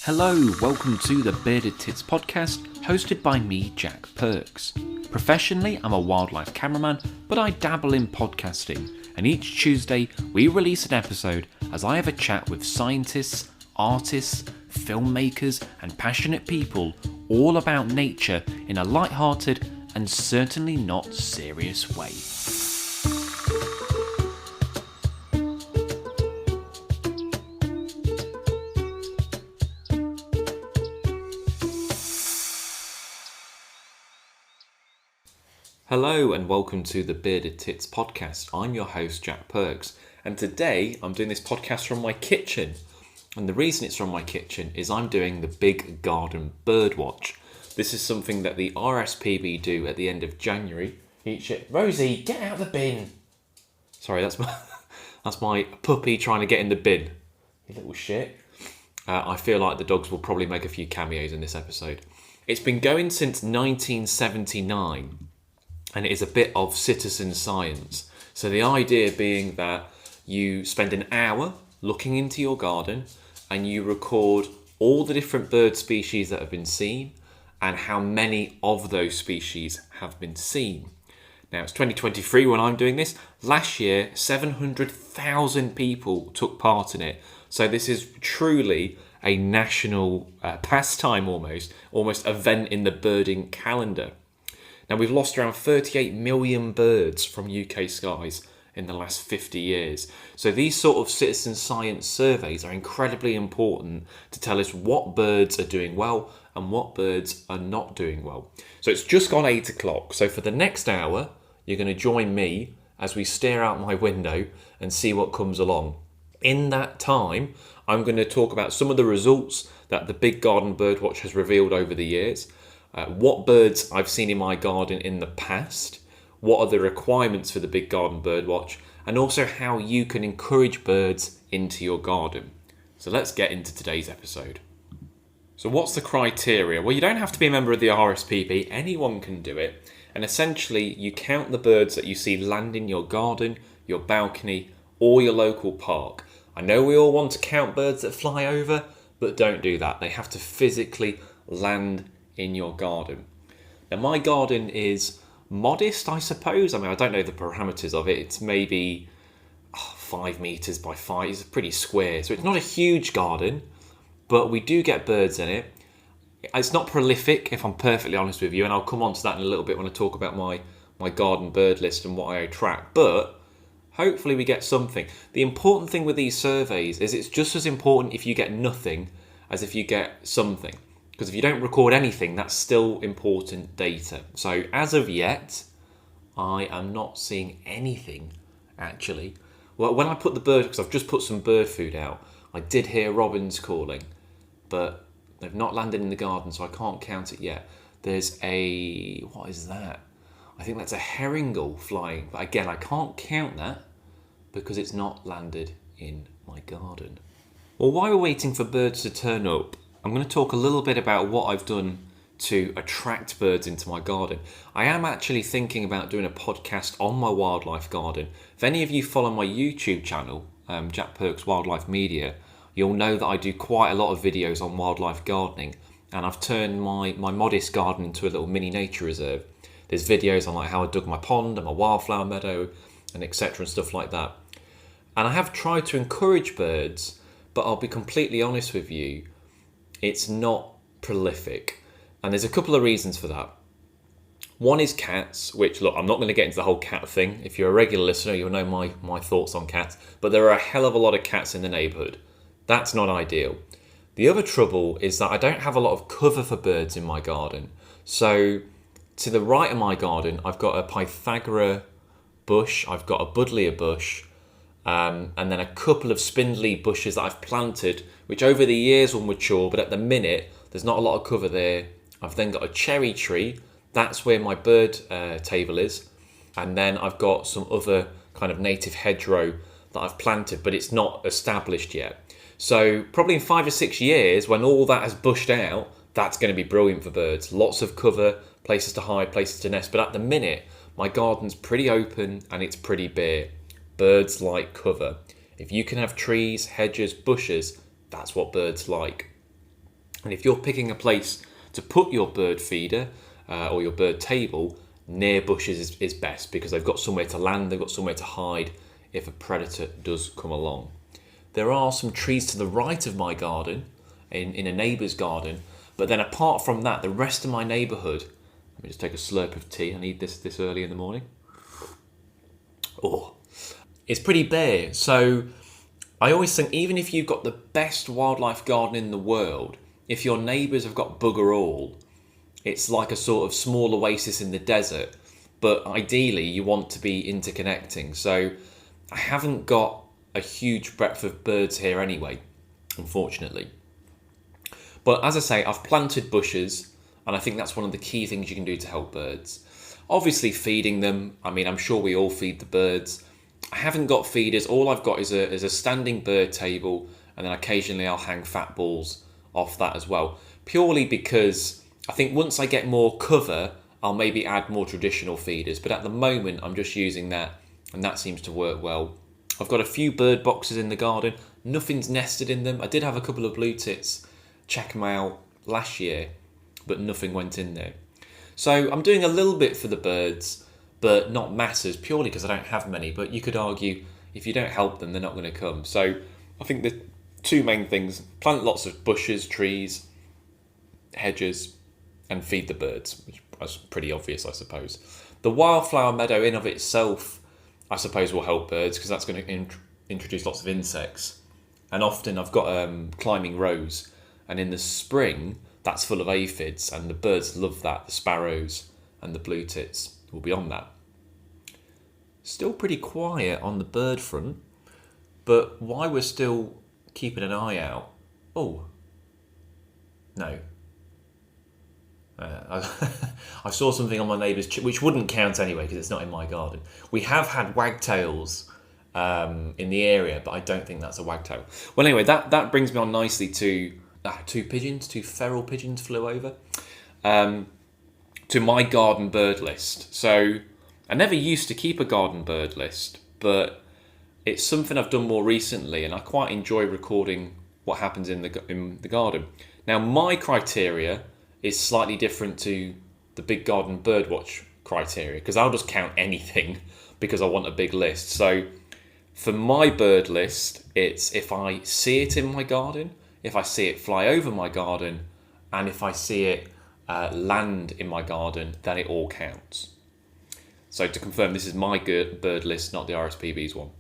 Hello, welcome to the Bearded Tits podcast, hosted by me, Jack Perks. Professionally, I'm a wildlife cameraman, but I dabble in podcasting, and each Tuesday we release an episode as I have a chat with scientists, artists, filmmakers, and passionate people all about nature in a light-hearted and certainly not serious way. Hello and welcome to the Bearded Tits podcast. I'm your host, Jack Perks, and today I'm doing this podcast from my kitchen. And the reason it's from my kitchen is I'm doing the Big Garden Birdwatch. This is something that the RSPB do at the end of January each year. Rosie, get out of the bin. Sorry, that's my puppy trying to get in the bin. You little shit. I feel like the dogs will probably make a few cameos in this episode. It's been going since 1979. And it is a bit of citizen science. So the idea being that you spend an hour looking into your garden and you record all the different bird species that have been seen and how many of those species have been seen. Now it's 2023 when I'm doing this. Last year, 700,000 people took part in it. So this is truly a national pastime almost event in the birding calendar. Now, we've lost around 38 million birds from UK skies in the last 50 years. So these sort of citizen science surveys are incredibly important to tell us what birds are doing well and what birds are not doing well. So it's just gone 8 o'clock. So for the next hour, you're going to join me as we stare out my window and see what comes along. In that time, I'm going to talk about some of the results that the Big Garden Birdwatch has revealed over the years. What birds I've seen in my garden in the past, what are the requirements for the Big Garden Birdwatch, and also how you can encourage birds into your garden. So let's get into today's episode. So what's the criteria? Well, you don't have to be a member of the RSPB, anyone can do it. And essentially, you count the birds that you see land in your garden, your balcony, or your local park. I know we all want to count birds that fly over, but don't do that. They have to physically land in your garden. Now my garden is modest, I suppose. I mean, I don't know the parameters of it. It's maybe 5 meters by 5. It's pretty square, so it's not a huge garden, but we do get birds in it. It's not prolific, if I'm perfectly honest with you, and I'll come on to that in a little bit when I talk about my garden bird list and what I attract, but hopefully we get something. The important thing with these surveys is it's just as important if you get nothing as if you get something. Because if you don't record anything, that's still important data. So as of yet, I am not seeing anything, actually. Well, when I put the bird, because I've just put some bird food out, I did hear robins calling, but they've not landed in the garden, so I can't count it yet. There's what is that? I think that's a herringle flying. But again, I can't count that because it's not landed in my garden. Well, while we're waiting for birds to turn up, I'm going to talk a little bit about what I've done to attract birds into my garden. I am actually thinking about doing a podcast on my wildlife garden. If any of you follow my YouTube channel, Jack Perks Wildlife Media, you'll know that I do quite a lot of videos on wildlife gardening, and I've turned my modest garden into a little mini nature reserve. There's videos on like how I dug my pond and my wildflower meadow and etc. and stuff like that. And I have tried to encourage birds, but I'll be completely honest with you, it's not prolific. And there's a couple of reasons for that. One is cats, which, look, I'm not going to get into the whole cat thing. If you're a regular listener, you'll know my thoughts on cats. But there are a hell of a lot of cats in the neighbourhood. That's not ideal. The other trouble is that I don't have a lot of cover for birds in my garden. So to the right of my garden, I've got a Pythagoras bush, I've got a buddleia bush, and then a couple of spindly bushes that I've planted, which over the years will mature, but at the minute, there's not a lot of cover there. I've then got a cherry tree. That's where my bird table is. And then I've got some other kind of native hedgerow that I've planted, but it's not established yet. So probably in 5 or 6 years, when all that has bushed out, that's going to be brilliant for birds. Lots of cover, places to hide, places to nest. But at the minute, my garden's pretty open and it's pretty bare. Birds like cover. If you can have trees, hedges, bushes, that's what birds like. And if you're picking a place to put your bird feeder or your bird table, near bushes is best, because they've got somewhere to land, they've got somewhere to hide if a predator does come along. There are some trees to the right of my garden, in a neighbour's garden, but then apart from that, the rest of my neighbourhood, let me just take a slurp of tea, I need this early in the morning. Oh, it's pretty bare. So I always think, even if you've got the best wildlife garden in the world, if your neighbours have got bugger all, it's like a sort of small oasis in the desert, but ideally you want to be interconnecting. So I haven't got a huge breadth of birds here anyway, unfortunately. But as I say, I've planted bushes, and I think that's one of the key things you can do to help birds. Obviously feeding them, I mean, I'm sure we all feed the birds. I haven't got feeders, all I've got is a standing bird table, and then occasionally I'll hang fat balls off that as well. Purely because I think once I get more cover, I'll maybe add more traditional feeders, but at the moment I'm just using that, and that seems to work well. I've got a few bird boxes in the garden, nothing's nested in them. I did have a couple of blue tits check them out last year, but nothing went in there. So I'm doing a little bit for the birds, but not masses, purely because I don't have many. But you could argue, if you don't help them, they're not going to come. So I think the two main things: plant lots of bushes, trees, hedges, and feed the birds, which is pretty obvious, I suppose. The wildflower meadow in of itself, I suppose, will help birds, because that's going to introduce lots of insects. And often I've got climbing rose, and in the spring that's full of aphids, and the birds love that. The sparrows and the blue tits will be on that. Still pretty quiet on the bird front, but why we're still keeping an eye out. Oh, no. I saw something on my neighbour's, which wouldn't count anyway because it's not in my garden. We have had wagtails in the area, but I don't think that's a wagtail. Well, anyway, that brings me on nicely to two feral pigeons flew over to my garden bird list. So I never used to keep a garden bird list, but it's something I've done more recently, and I quite enjoy recording what happens in the garden. Now, my criteria is slightly different to the Big Garden Birdwatch criteria, because I'll just count anything because I want a big list. So for my bird list, it's if I see it in my garden, if I see it fly over my garden, and if I see it land in my garden, then it all counts. So to confirm, this is my bird list, not the RSPB's one.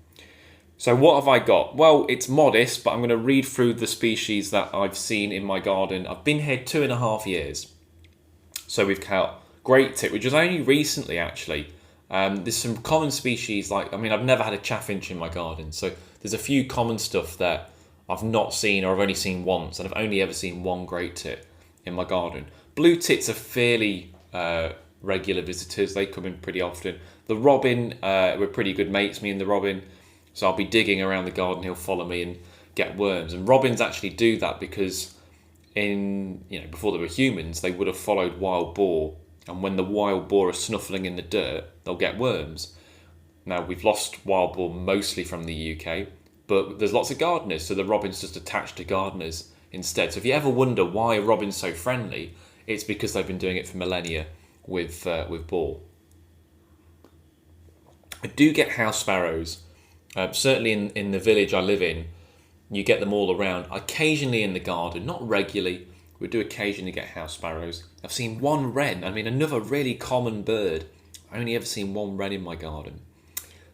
So what have I got? Well, it's modest, but I'm going to read through the species that I've seen in my garden. I've been here 2.5 years. So we've got great tit, which is only recently actually. There's some common species, I've never had a chaffinch in my garden. So there's a few common stuff that I've not seen, or I've only seen once, and I've only ever seen one great tit in my garden. Blue tits are fairly regular visitors. They come in pretty often. The robin, we're pretty good mates, me and the robin. So I'll be digging around the garden, he'll follow me and get worms. And robins actually do that because before there were humans, they would have followed wild boar. And when the wild boar are snuffling in the dirt, they'll get worms. Now, we've lost wild boar mostly from the UK, but there's lots of gardeners, so the robin's just attached to gardeners instead. So if you ever wonder why a robin's so friendly, it's because they've been doing it for millennia with boar. I do get house sparrows. Certainly in the village I live in, you get them all around. Occasionally in the garden, not regularly. We do occasionally get house sparrows. I've seen one wren. Another really common bird. I only ever seen one wren in my garden.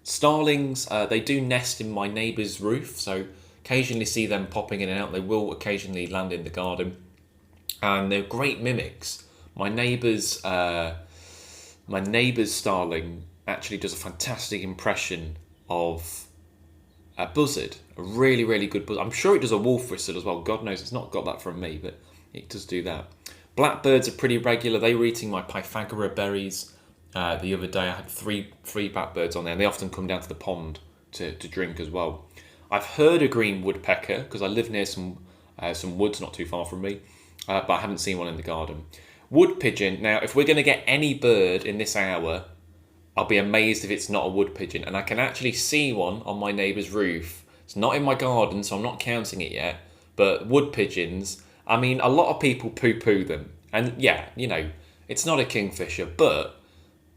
Starlings, they do nest in my neighbour's roof, so occasionally see them popping in and out. They will occasionally land in the garden, and they're great mimics. My neighbour's starling actually does a fantastic impression of a buzzard, a really, really good buzzard. I'm sure it does a wolf whistle as well. God knows it's not got that from me, but it does do that. Blackbirds are pretty regular. They were eating my Pythagoras berries the other day. I had three blackbirds on there, and they often come down to the pond to drink as well. I've heard a green woodpecker because I live near some woods not too far from me, but I haven't seen one in the garden. Wood pigeon. Now, if we're going to get any bird in this hour, I'll be amazed if it's not a wood pigeon. And I can actually see one on my neighbour's roof. It's not in my garden, so I'm not counting it yet. But wood pigeons, I mean, a lot of people poo-poo them. And yeah, it's not a kingfisher, but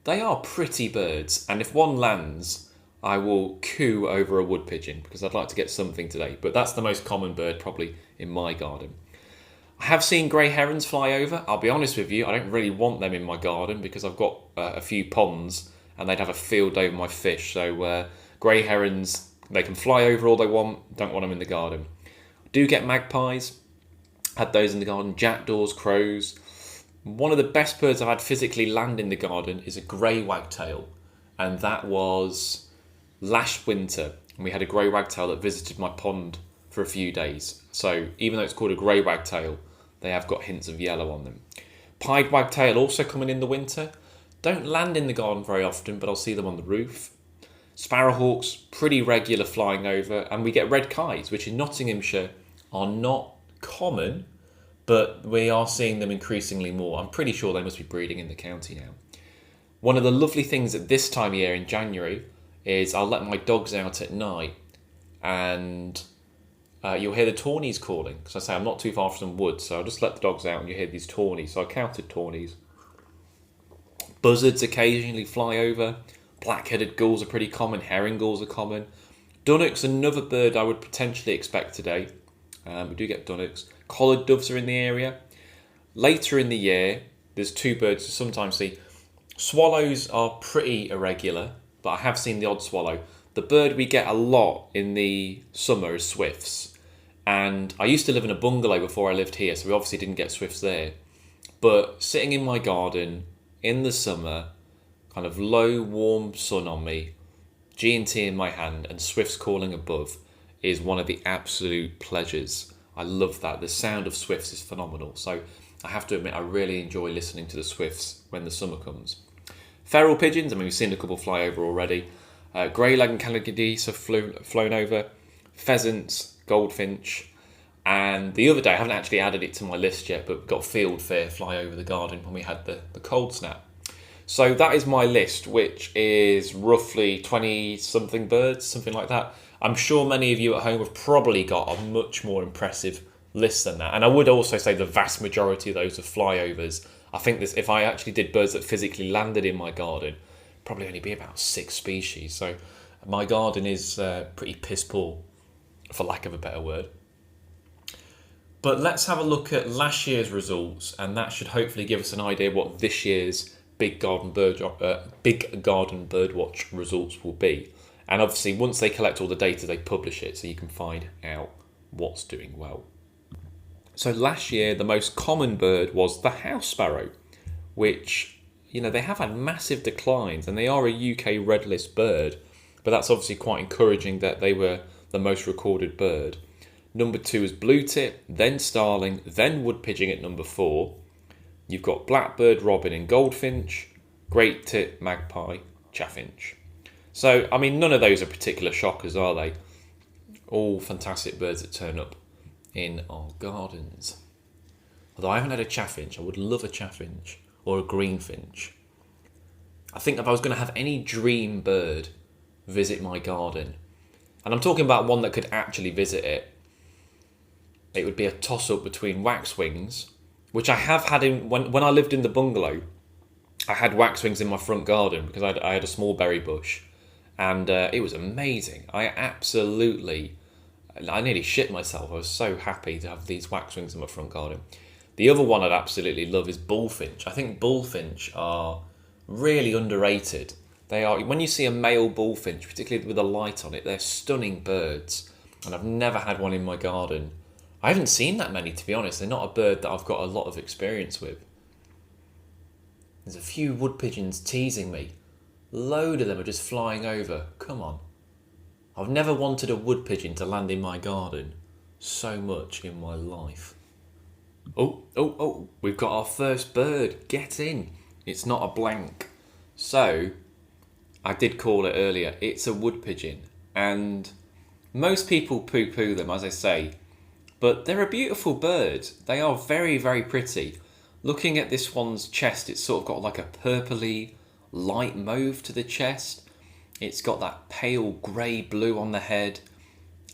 they are pretty birds. And if one lands, I will coo over a wood pigeon because I'd like to get something today. But that's the most common bird probably in my garden. I have seen grey herons fly over. I'll be honest with you, I don't really want them in my garden because I've got a few ponds and they'd have a field day with my fish. So grey herons, they can fly over all they want. Don't want them in the garden. Do get magpies. Had those in the garden. Jackdaws, crows. One of the best birds I've had physically land in the garden is a grey wagtail. And that was last winter. And we had a grey wagtail that visited my pond for a few days. So even though it's called a grey wagtail, they have got hints of yellow on them. Pied wagtail also coming in the winter. Don't land in the garden very often, but I'll see them on the roof. Sparrowhawks, pretty regular flying over. And we get red kites, which in Nottinghamshire are not common, but we are seeing them increasingly more. I'm pretty sure they must be breeding in the county now. One of the lovely things at this time of year in January is I'll let my dogs out at night and you'll hear the tawnies calling. Because I say I'm not too far from some woods, so I'll just let the dogs out and you hear these tawnies. So I counted tawnies. Buzzards occasionally fly over. Black-headed gulls are pretty common. Herring gulls are common. Dunnocks, another bird I would potentially expect today. We do get dunnocks. Collared doves are in the area. Later in the year, there's two birds you sometimes see. Swallows are pretty irregular, but I have seen the odd swallow. The bird we get a lot in the summer is swifts. And I used to live in a bungalow before I lived here, so we obviously didn't get swifts there. But sitting in my garden in the summer, kind of low, warm sun on me, G&T in my hand, and swifts calling above is one of the absolute pleasures. I love that. The sound of swifts is phenomenal. So I have to admit, I really enjoy listening to the swifts when the summer comes. Feral pigeons, I mean, we've seen a couple fly over already. Greylag and Canada geese have flown over. Pheasants, goldfinch. And the other day, I haven't actually added it to my list yet, but got fieldfare fly over the garden when we had the cold snap. So that is my list, which is roughly 20-something birds, something like that. I'm sure many of you at home have probably got a much more impressive list than that. And I would also say the vast majority of those are flyovers. I think this, if I actually did birds that physically landed in my garden, probably only be about 6 species. So my garden is pretty piss poor, for lack of a better word. But let's have a look at last year's results, and that should hopefully give us an idea what this year's Big Garden Birdwatch results will be. And obviously, once they collect all the data, they publish it so you can find out what's doing well. So last year, the most common bird was the house sparrow, which, they have had massive declines, and they are a UK red list bird, but that's obviously quite encouraging that they were the most recorded bird. Number 2 is blue tip, then starling, then wood pigeon at number 4. You've got blackbird, robin and goldfinch, great tit, magpie, chaffinch. So, I mean, none of those are particular shockers, are they? All fantastic birds that turn up in our gardens. Although I haven't had a chaffinch, I would love a chaffinch or a greenfinch. I think if I was going to have any dream bird visit my garden, and I'm talking about one that could actually visit it, it would be a toss-up between waxwings, which I have had when I lived in the bungalow. I had waxwings in my front garden because I had a small berry bush, and it was amazing. I nearly shit myself. I was so happy to have these waxwings in my front garden. The other one I'd absolutely love is bullfinch. I think bullfinch are really underrated. They are, when you see a male bullfinch, particularly with a light on it, they're stunning birds, and I've never had one in my garden. I haven't seen that many, to be honest. They're not a bird that I've got a lot of experience with. There's a few wood pigeons teasing me. Load of them are just flying over. Come on. I've never wanted a wood pigeon to land in my garden so much in my life. Oh, we've got our first bird. Get in. It's not a blank. So, I did call it earlier. It's a wood pigeon. And most people poo-poo them, as I say. But they're a beautiful bird. They are very, very pretty. Looking at this one's chest, it's sort of got like a purpley light mauve to the chest. It's got that pale grey blue on the head,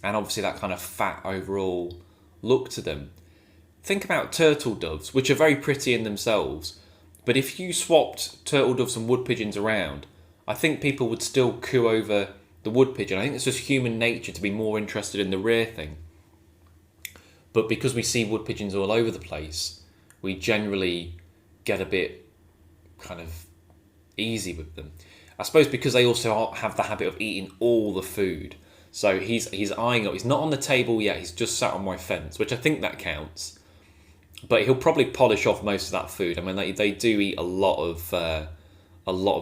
and obviously that kind of fat overall look to them. think about turtle doves, which are very pretty in themselves, but if you swapped turtle doves and wood pigeons around, I think people would still coo over the wood pigeon. I think it's just human nature to be more interested in the rear thing. But because we see wood pigeons all over the place, we generally get a bit kind of easy with them. I suppose because they also have the habit of eating all the food. So he's eyeing up. He's not on the table yet. He's just sat on my fence, which I think that counts. But he'll probably polish off most of that food. I mean, they do eat a lot of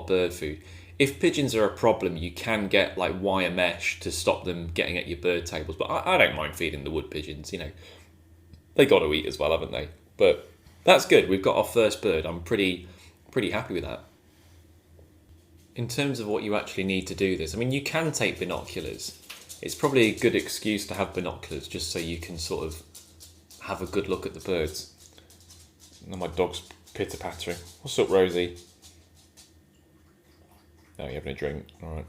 bird food. If pigeons are a problem, you can get like wire mesh to stop them getting at your bird tables. But I don't mind feeding the wood pigeons. You know, they got to eat as well, haven't they? But that's good. We've got our first bird. I'm pretty happy with that. In terms of what you actually need to do this, I mean, you can take binoculars. It's probably a good excuse to have binoculars just so you can sort of have a good look at the birds. And my dog's pitter-pattering. What's up, Rosie? Oh, you're having a drink. All right.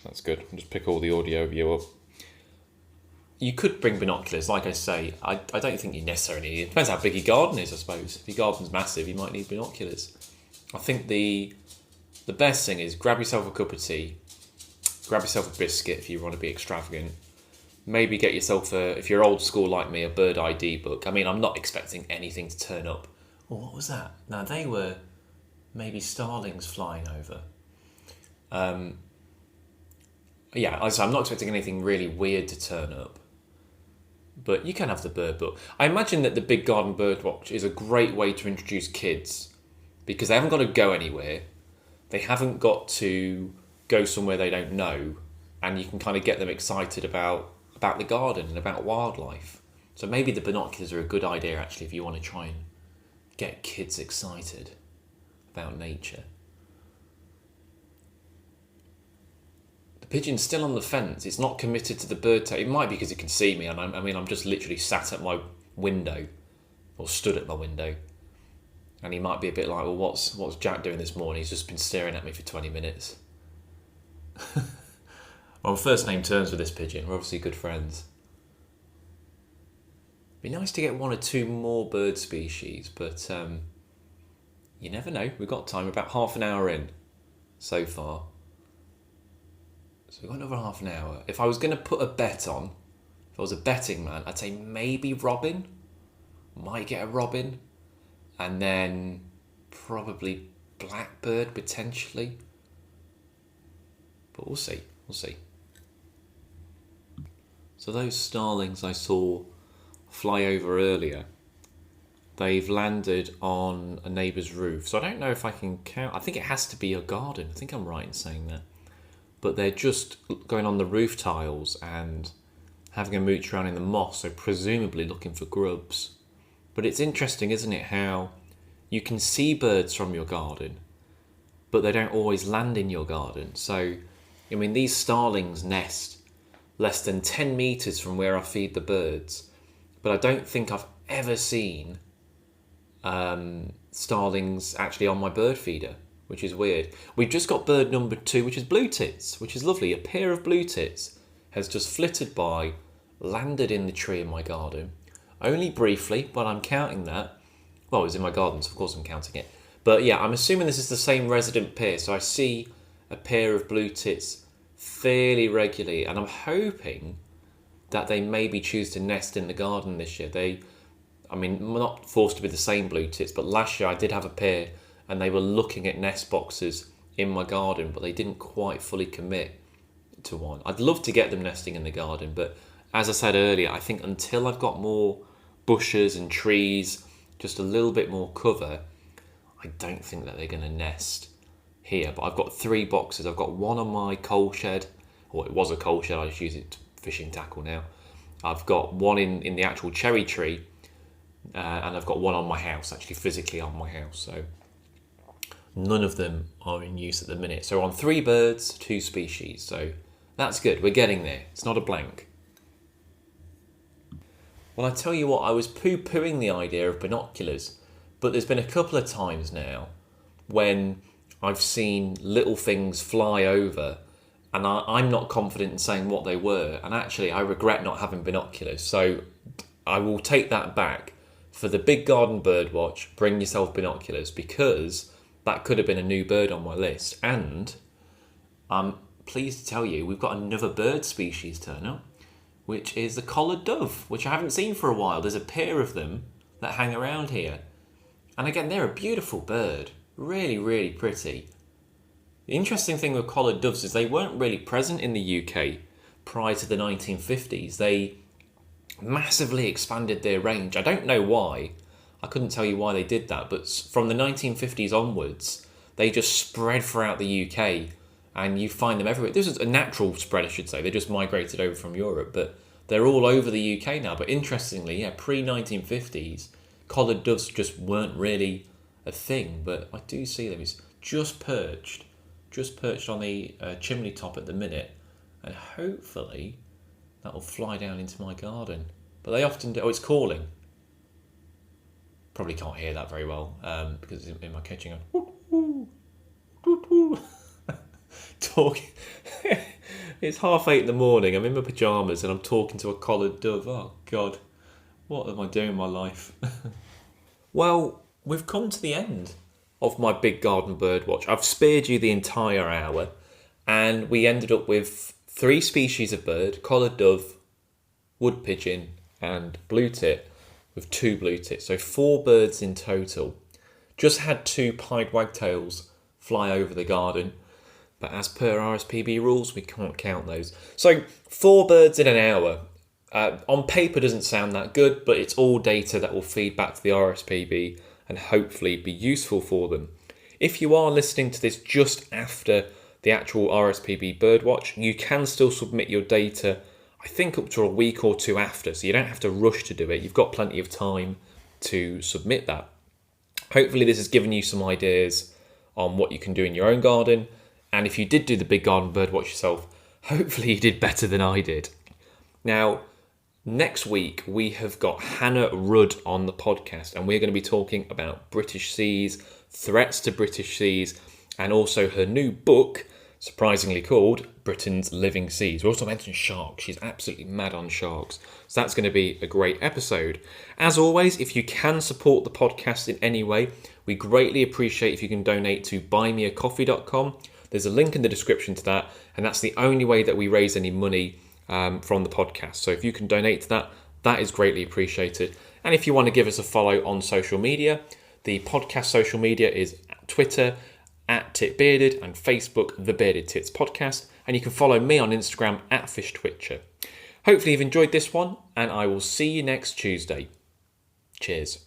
That's good. I'll just pick all the audio of you up. You could bring binoculars, like I say. I don't think you necessarily need it. Depends how big your garden is, I suppose. If your garden's massive, you might need binoculars. I think the best thing is grab yourself a cup of tea, grab yourself a biscuit if you want to be extravagant. Maybe get yourself if you're old school like me, a bird ID book. I mean, I'm not expecting anything to turn up. Oh, what was that? No, they were maybe starlings flying over. Yeah, I'm not expecting anything really weird to turn up. But you can have the bird book. I imagine that the Big Garden Birdwatch is a great way to introduce kids because they haven't got to go anywhere. They haven't got to go somewhere they don't know, and you can kind of get them excited about the garden and about wildlife. So maybe the binoculars are a good idea actually if you want to try and get kids excited about nature. The pigeon's still on the fence. It's not committed to the bird table. It might be because it can see me, and I'm just literally sat at my window, or stood at my window. And he might be a bit like, well, what's Jack doing this morning? He's just been staring at me for 20 minutes. Well, I'm first name terms with this pigeon. We're obviously good friends. Be nice to get one or two more bird species, but you never know. We've got time. We're about half an hour in so far. So we've got another half an hour. If I was going to put a bet on, if I was a betting man, I'd say maybe robin. Might get a robin. And then probably blackbird potentially. But we'll see. So those starlings I saw fly over earlier, they've landed on a neighbour's roof. So I don't know if I can count. I think it has to be a garden. I think I'm right in saying that. But they're just going on the roof tiles and having a mooch around in the moss, so presumably looking for grubs. But it's interesting, isn't it, how you can see birds from your garden, but they don't always land in your garden. So, I mean, these starlings nest less than 10 metres from where I feed the birds, but I don't think I've ever seen starlings actually on my bird feeder, which is weird. We've just got bird number 2, which is blue tits, which is lovely. A pair of blue tits has just flitted by, landed in the tree in my garden. Only briefly, but I'm counting that. Well, it was in my garden, so of course I'm counting it. But yeah, I'm assuming this is the same resident pair. So I see a pair of blue tits fairly regularly, and I'm hoping that they maybe choose to nest in the garden this year. I'm not forced to be the same blue tits, but last year I did have a pair, and they were looking at nest boxes in my garden, but they didn't quite fully commit to one. I'd love to get them nesting in the garden, but as I said earlier, I think until I've got more bushes and trees, just a little bit more cover, I don't think that they're going to nest here. But I've got 3 boxes. I've got one on my coal shed, or it was a coal shed, I just use it to fishing tackle now. I've got one in the actual cherry tree, and I've got one on my house, actually physically on my house. So none of them are in use at the minute. So on 3 birds, 2 species. So that's good. We're getting there. It's not a blank. Well, I tell you what, I was poo-pooing the idea of binoculars, but there's been a couple of times now when I've seen little things fly over and I'm not confident in saying what they were, and actually I regret not having binoculars, so I will take that back. for the Big Garden Birdwatch, bring yourself binoculars, because that could have been a new bird on my list. And I'm pleased to tell you we've got another bird species turn up, which is the collared dove, which I haven't seen for a while. There's a pair of them that hang around here. And again, they're a beautiful bird. Really, really pretty. The interesting thing with collared doves is they weren't really present in the UK prior to the 1950s. They massively expanded their range. I don't know why. I couldn't tell you why they did that, but from the 1950s onwards, they just spread throughout the UK, and you find them everywhere. This is a natural spread, I should say. They just migrated over from Europe, but they're all over the UK now. But interestingly, pre-1950s, collared doves just weren't really a thing, but I do see them. He's just perched on the chimney top at the minute, and hopefully that will fly down into my garden. But they often do. Oh, it's calling. Probably can't hear that very well because it's in my kitchen. Talking. It's 8:30 in the morning. I'm in my pyjamas and I'm talking to a collared dove. Oh God, what am I doing in my life? Well, we've come to the end of my Big Garden Birdwatch. I've spared you the entire hour, and we ended up with 3 species of bird: collared dove, wood pigeon, and blue tit, with 2 blue tits. So 4 birds in total. Just had 2 pied wagtails fly over the garden, but as per RSPB rules, we can't count those. So 4 birds in an hour. On paper doesn't sound that good, but it's all data that will feed back to the RSPB and hopefully be useful for them. If you are listening to this just after the actual RSPB Birdwatch, you can still submit your data, I think up to a week or 2 after, so you don't have to rush to do it. You've got plenty of time to submit that. Hopefully this has given you some ideas on what you can do in your own garden, and if you did do the Big Garden Birdwatch yourself, hopefully you did better than I did. Now, next week we have got Hannah Rudd on the podcast, and we're going to be talking about British seas, threats to British seas, and also her new book, surprisingly called Britain's Living Seas. We also mentioned sharks. She's absolutely mad on sharks. So that's going to be a great episode. As always, if you can support the podcast in any way, we greatly appreciate if you can donate to buymeacoffee.com. There's a link in the description to that, and that's the only way that we raise any money from the podcast. So if you can donate to that, that is greatly appreciated. And if you want to give us a follow on social media, the podcast social media is Twitter @TitBearded and Facebook The Bearded Tits Podcast, and you can follow me on Instagram @FishTwitcher. Hopefully you've enjoyed this one, and I will see you next Tuesday. Cheers.